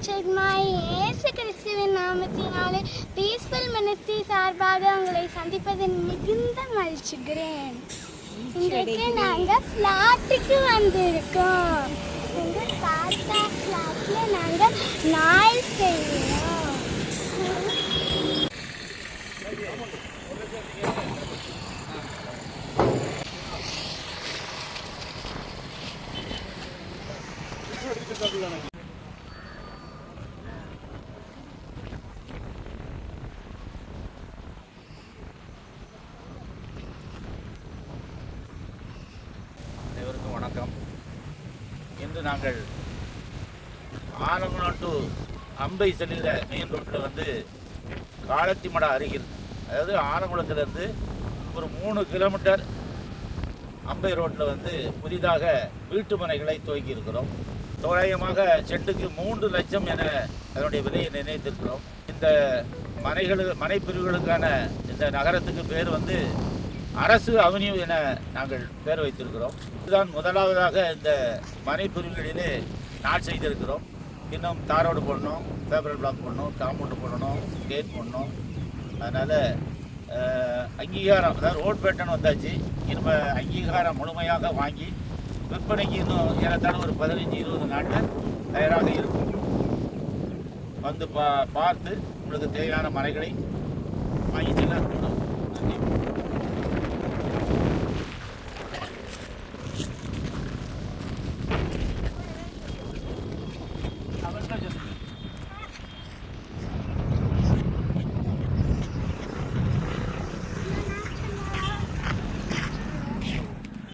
இரட்சகருமாய் இயேசு கிறிஸ்துவின் நாமத்தினாலே பீஸ்ஃபுல் மினிஸ்ட்ரி சார்பாக உங்களை சந்திப்பதில் மிகுந்த மகிழ்ச்சிக்கிறேன். இன்றைக்கு நாங்கள் ஃப்ளாட்டுக்கு வந்திருக்கோம். எங்கள் தாத்தா ஃப்ளாட்டில் நாங்கள் நாய் செய்கிறோம். அனைவருக்கும் வணக்கம். இன்று நாங்கள் ஆலங்குளம் டு அம்பை செல்கிற மெயின் ரோட்டில் வந்து காலத்திமட அருகில், அதாவது ஆலங்குளத்திலிருந்து ஒரு 3 கிலோமீட்டர் அம்பை ரோட்டில் வந்து புதிதாக வீட்டு மனைகளை துவக்கி இருக்கிறோம். தோராயமாக செட்டுக்கு 3 லட்சம் என அதனுடைய விலையை நிர்ணயித்திருக்கிறோம். இந்த மனை பிரிவுகளுக்கான இந்த நகரத்துக்கு பேர் வந்து அரசு அவென்யூ என நாங்கள் பேர் வைத்திருக்கிறோம். இதுதான் முதலாவதாக இந்த மனை பிரிவுகளிலே நாட் செய்திருக்கிறோம். இன்னும் தார் ரோடு போடணும், பேப்பர் பிளாக் போடணும், காம்பவுண்டு போடணும், கேட் போடணும். அதனால் அங்கீகாரம், அதாவது ரோட் பேட்டன் வந்தாச்சு. இனிமேல் அங்கீகாரம் முழுமையாக வாங்கி விற்பனைக்கு இன்னும் ஏறத்தாழ ஒரு 15-20 நாட்டில் தயாராக இருக்கும். வந்து பார்த்து உங்களுக்கு தேவையான மனைகளை வாங்கி செல்ல. நன்றி.